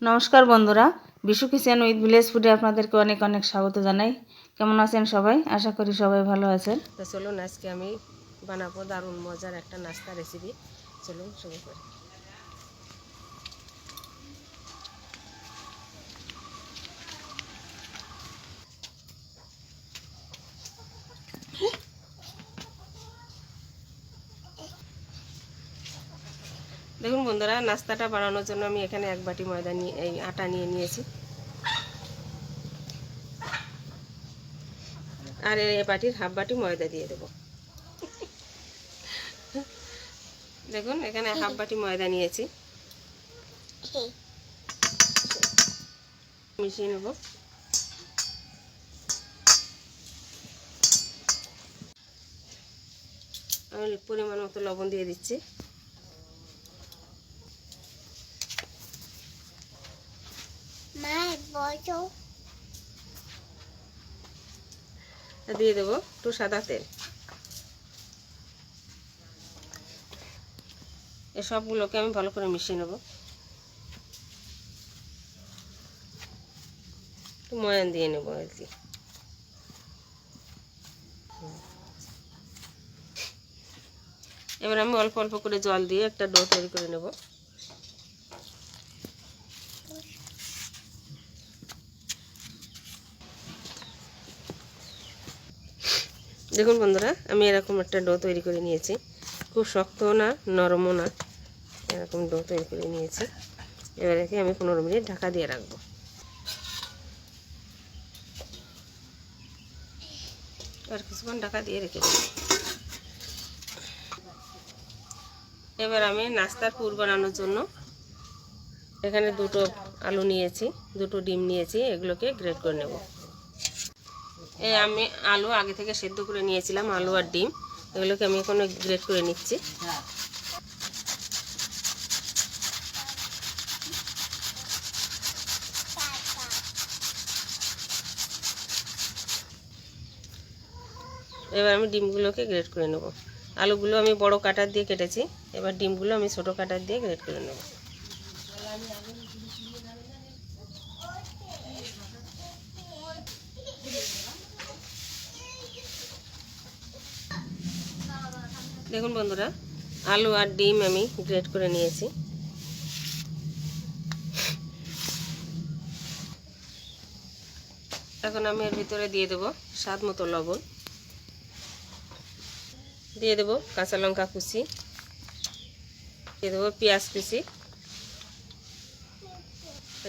নমস্কার বন্ধুরা, Bishu kitchen with village ফুডে আপনাদেরকে অনেক অনেক স্বাগত জানাই। কেমন আছেন সবাই? আশা করি সবাই ভালো আছেন। তো চলুন আজকে আমি বানাবো দারুণ মজার একটা নাস্তা রেসিপি। চলুন শুরু করি। দেখুন বন্ধুরা, নাস্তাটা বানানোর জন্য আমি এখানে এক বাটি ময়দা নিয়ে আটা নিয়ে নিয়েছি, আর এই বাটির হাফ বাটি ময়দা দিয়ে দেবো। দেখুন এখানে হাফ বাটি ময়দা নিয়েছি, মিশিয়ে নেব। আমি পরিমাণ মতো লবণ দিয়ে দিচ্ছি, দিয়ে দেবো একটু সাদা তেল। এই সবগুলোকে আমি ভালো করে মিশিয়ে নেব। একটু ময়ান দিয়ে নেব আর কি। এবার আমি অল্প অল্প করে জল দিয়ে একটা ডো তৈরি করে নেব। দেখুন বন্ধুরা, আমি এরকম একটা ডো তৈরি করে নিয়েছি। খুব শক্তও না, নরমও না, এরকম ডো তৈরি করে নিয়েছি। এবার রেখে আমি 15 মিনিট ঢাকা দিয়ে রাখবো। আর কিছুক্ষণ ঢাকা দিয়ে রেখে দেব। এবার আমি নাস্তার পুর বানানোর জন্য এখানে দুটো আলু নিয়েছি, দুটো ডিম নিয়েছি, এগুলোকে গ্রেট করে নেব। আমি আলু আগে থেকে সেদ্ধ করে নিয়েছিলাম, আলু আর ডিম এগুলোকে আমি এখন গ্রেট করে নিচ্ছি। এবার আমি ডিমগুলোকে গ্রেট করে নেব। আলুগুলো আমি বড় কাটার দিয়ে কেটেছি, এবার ডিমগুলো আমি ছোট কাটার দিয়ে গ্রেট করে নেব। দেখুন বন্ধুরা, আলু আর ডিম আমি গ্রেট করে নিয়েছি। এখন আমি এর ভিতরে দিয়ে দেবো স্বাদ মতো লবণ, দিয়ে দেবো কাঁচা লঙ্কা কুচি, দিয়ে দেবো পেঁয়াজ কুচি,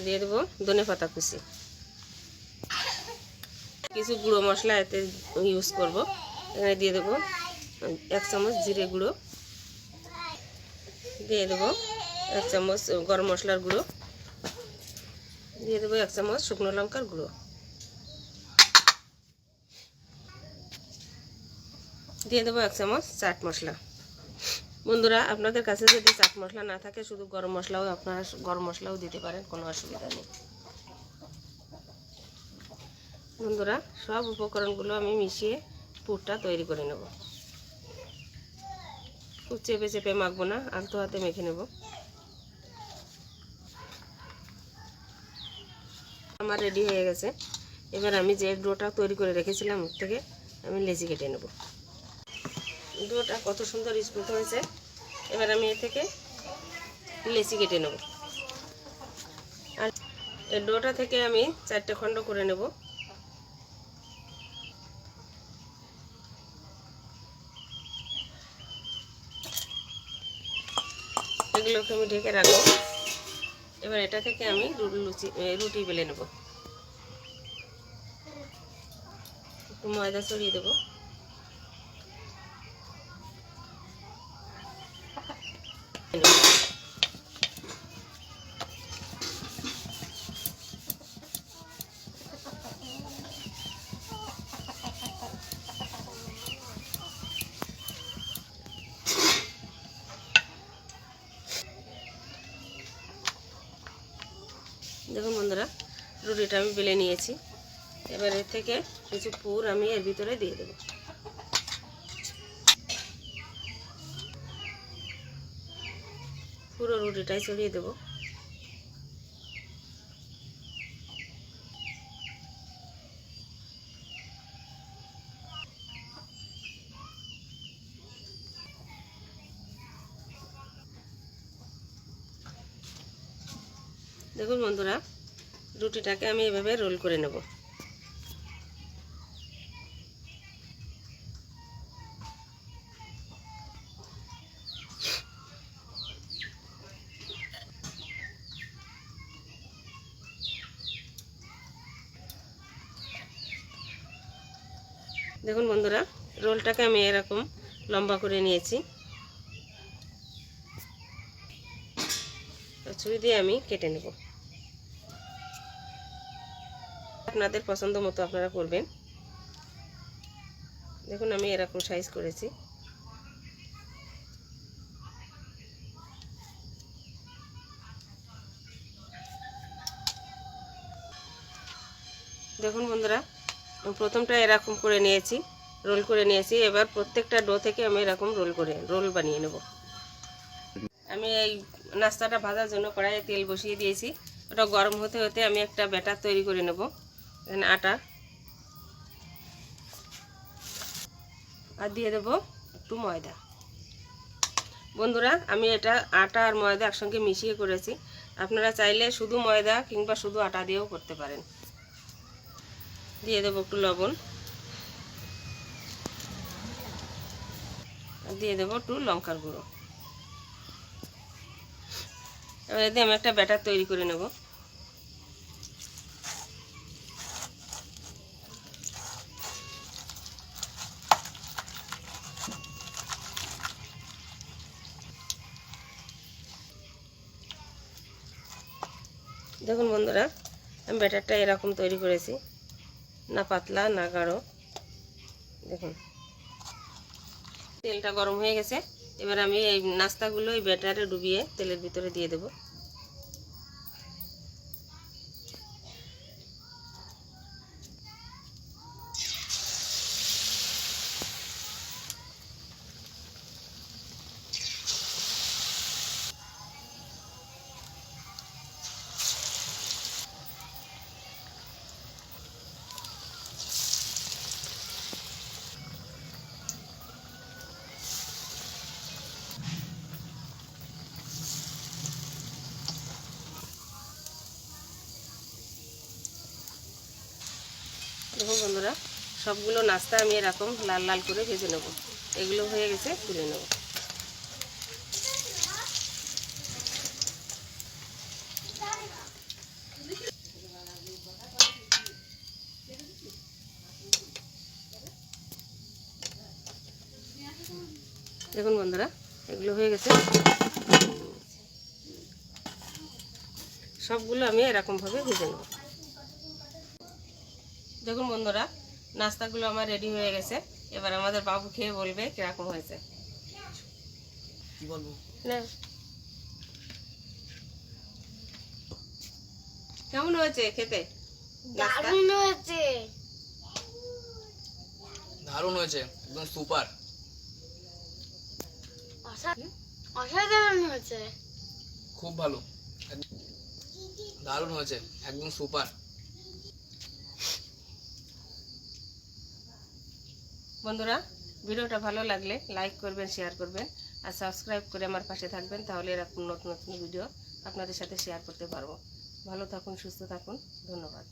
দিয়ে দেবো ধনেপাতা কুচি। কিছু গুঁড়ো মশলা এতে ইউজ করব। এখানে দিয়ে দেবো 1 চামচ জিরে গুঁড়ো, দিয়ে দেবো 1 চামচ গরম মশলার গুঁড়ো, দিয়ে দেবো 1 চামচ শুকনো লঙ্কার গুঁড়ো, দিয়ে দেবো 1 চামচ চাট মশলা। বন্ধুরা, আপনাদের কাছে যদি চাট মশলা না থাকে, শুধু গরম মশলাও আপনারা গরম মশলাও দিতে পারেন, কোনো অসুবিধা নেই। বন্ধুরা, সব উপকরণগুলো আমি মিশিয়ে পুরটা তৈরি করে নেব। খুব চেপে চেপে মাখবো না, আলতো হাতে মেখে নেব। আমার রেডি হয়ে গেছে। এবার আমি যে ডোটা তৈরি করে রেখেছিলাম ওর থেকে আমি লেচি কেটে নেব। ডোটা কত সুন্দর স্মুথ হয়েছে। এবার আমি এ থেকে লেচি কেটে নেব। আর এই ডোটা থেকে আমি 4টে খণ্ড করে নেব। এগুলোকে আমি ঢেকে রাখবো। এবার এটা থেকে আমি রুটি বেলে নেব। একটু ময়দা ছড়িয়ে দেবো। দেখুন বন্ধুরা, রুটিটা আমি বেলে নিয়েছি। এবার এর থেকে কিছু পুর আমি এর ভিতরে দিয়ে দেব। পুরো রুটিটাই ছড়িয়ে দেব। দেখুন বন্ধুরা, রুটিটাকে আমি এভাবে রোল করে নেব। দেখুন বন্ধুরা, রোলটাকে আমি এরকম লম্বা করে নিয়েছি। ছুরি দিয়ে আমি কেটে নেব। আপনাদের পছন্দ মতো আপনারা করবেন। দেখুন আমি এরকম সাইজ করেছি। দেখুন বন্ধুরা, প্রথমটা এরকম করে নিয়েছি, রোল করে নিয়েছি। এবার প্রত্যেকটা ডো থেকে আমি এরকম রোল বানিয়ে নেব। আমি এই নাস্তাটা ভাজার জন্য কড়াইয়ে তেল বসিয়ে দিয়েছি। ওটা গরম হতে হতে আমি একটা ব্যাটার তৈরি করে নেব। এখানে আটা আর দিয়ে দেব একটু ময়দা। বন্ধুরা, আমি এটা আটা আর ময়দা একসঙ্গে মিশিয়ে করেছি। আপনারা চাইলে শুধু ময়দা কিংবা শুধু আটা দিয়েও করতে পারেন। দিয়ে দেবো একটু লবণ আর দিয়ে দেবো একটু লঙ্কার গুঁড়ো। এবার এতে আমি একটা ব্যাটার তৈরি করে নেব। দেখুন বন্ধুরা, আমি ব্যাটারটা এরকম তৈরি করেছি, না পাতলা না গাঢ়। দেখুন তেলটা গরম হয়ে গেছে। এবার আমি এই নাস্তাগুলো এই ব্যাটারে ডুবিয়ে তেলের ভিতরে দিয়ে দেব। দেখুন বন্ধুরা, সবগুলো নাস্তা আমি এরকম লাল লাল করে ভেজে নেব। এগুলো হয়ে গেছে, তুলে নেব। দেখুন বন্ধুরা, এগুলো হয়ে গেছে। সবগুলো আমি এরকমভাবে ভেজে নেব। দেখুন বন্ধুরা, নাস্তাগুলো আমার রেডি হয়ে গেছে। এবার আমাদের বাবু খেয়ে বলবে কিরকম হয়েছে। কি বলবো? না, কেমন হয়েছে খেতে? দারুণ হয়েছে, দারুণ হয়েছে, একদম সুপার। অসাধারণ হয়েছে। খুব ভালো, দারুণ হয়েছে, একদম সুপার। বন্ধুরা, ভিডিওটা ভালো লাগলে লাইক করবেন, শেয়ার করবেন আর সাবস্ক্রাইব করে আমার পাশে থাকবেন। তাহলে এরকম নতুন নতুন ভিডিও আপনাদের সাথে শেয়ার করতে পারবো। ভালো থাকুন, সুস্থ থাকুন। ধন্যবাদ।